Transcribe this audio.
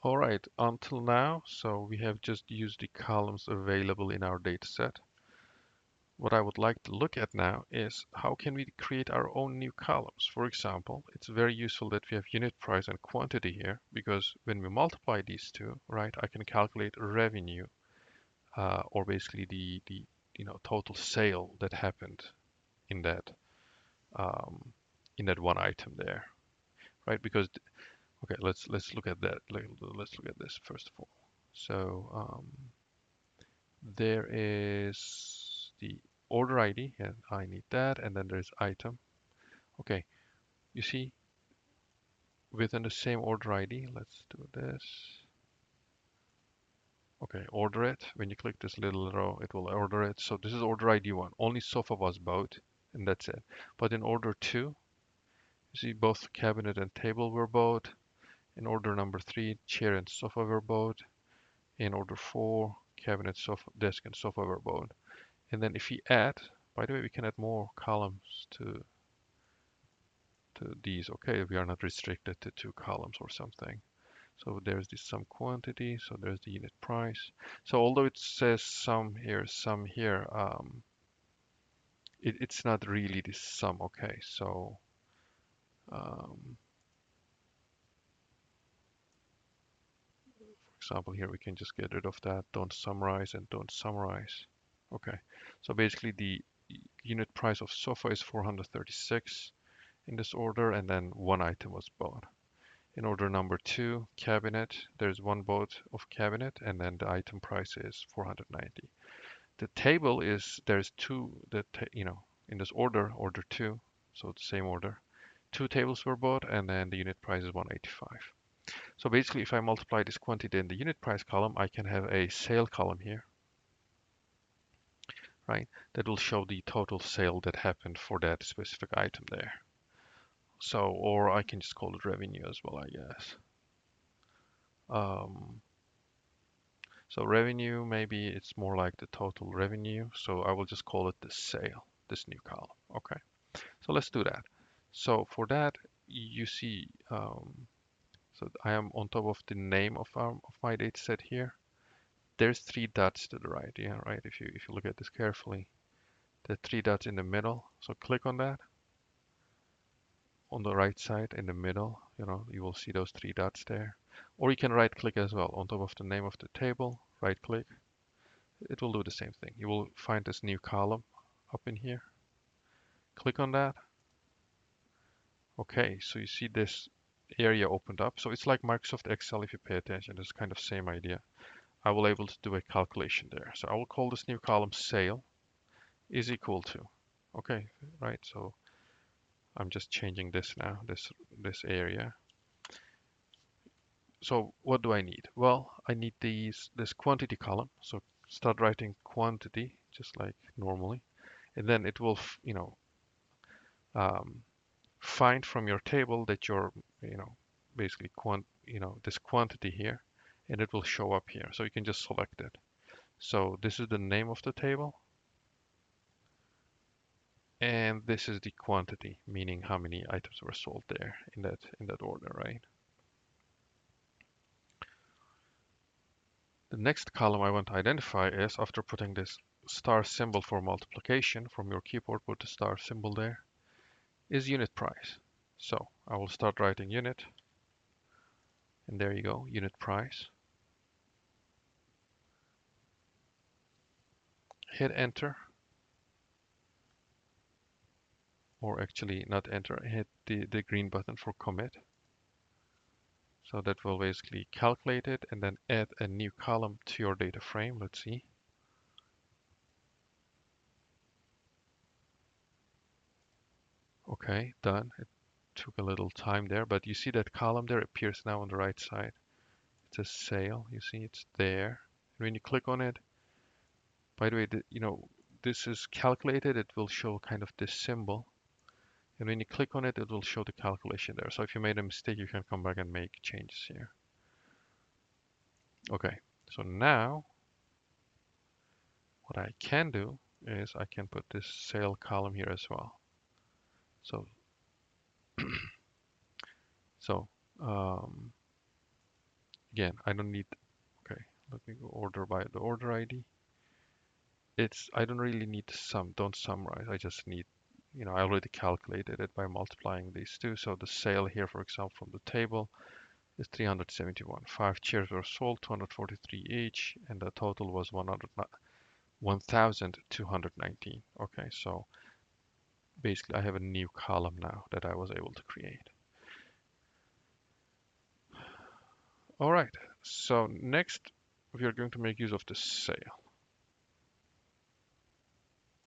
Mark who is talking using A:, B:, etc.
A: All right, until now, so we have just used the columns available in our data set. What I would like to look at now is how can we create our own new columns? For example, it's very useful that we have unit price and quantity here because when we multiply these two, right, I can calculate revenue or basically the total sale that happened in that um, in that one item there, right? Because okay, let's look at that. Let's look at this first of all. So there is the order ID, and I need that, and then there's item. Okay, you see within the same order ID, let's do this. Okay, order it. When you click this little row, it will order it. So this is order ID 1. Only sofa was bought, and that's it. But in order 2, you see both cabinet and table were bought. In order number 3, chair and sofa were bought. In order 4, cabinet, sofa, desk, and sofa were bought. And then if we add, by the way, we can add more columns to these. Okay, we are not restricted to 2 columns or something. So there's the sum quantity, so there's the unit price. So although it says sum here, it's not really the sum. Okay, so um, for example, here we can just get rid of that. Don't summarize and don't summarize. Okay, so basically the unit price of sofa is 436 in this order, and then one item was bought. In order number 2, cabinet, there's one boat of cabinet, and then the item price is 490. The table is there's two that in this order 2, so the same order. 2 tables were bought, and then the unit price is 185. So basically, if I multiply this quantity in the unit price column, I can have a sale column here, right? That will show the total sale that happened for that specific item there. So, or I can just call it revenue as well, I guess. Um, So revenue, maybe it's more like the total revenue. So I will just call it the sale, this new column. Okay, so let's do that. So for that, you see, so I am on top of the name of my data set here. There's 3 dots to the right. Yeah, right. If you look at this carefully, the 3 dots in the middle. So click on that on the right side in the middle. You will see those 3 dots there. Or you can right click as well on top of the name of the table. Right click. It will do the same thing. You will find this new column up in here. Click on that. Okay, so you see this area opened up. So it's like Microsoft Excel if you pay attention. It's kind of same idea. I will able to do a calculation there. So I will call this new column sale is equal to. Okay, right. So I'm just changing this now, this area. So what do I need? Well, I need this quantity column. So start writing quantity just like normally, and then it will, um, find from your table that you're, basically this quantity here, and it will show up here. So you can just select it. So this is the name of the table, and this is the quantity, meaning how many items were sold there in that order, right? The next column I want to identify is after putting this star symbol for multiplication from your keyboard, put the star symbol there, is unit price. So I will start writing unit, and there you go, unit price. Hit enter, or actually not enter, hit the green button for commit. So that will basically calculate it and then add a new column to your data frame. Let's see. Okay, done. It took a little time there, but you see that column there appears now on the right side. It says sale. You see it's there. And when you click on it, by the way, this is calculated. It will show kind of this symbol. And when you click on it, it will show the calculation there. So if you made a mistake, you can come back and make changes here. Okay, so now what I can do is I can put this sale column here as well. So, so um, Again, I don't need, okay, let me go order by the order ID. I don't really need to don't summarize. I just need, I already calculated it by multiplying these two. So the sale here, for example, from the table is 371. 5 chairs were sold, 243 each, and the total was 1,219. Okay, so basically I have a new column now that I was able to create. All right, so next we are going to make use of the sale.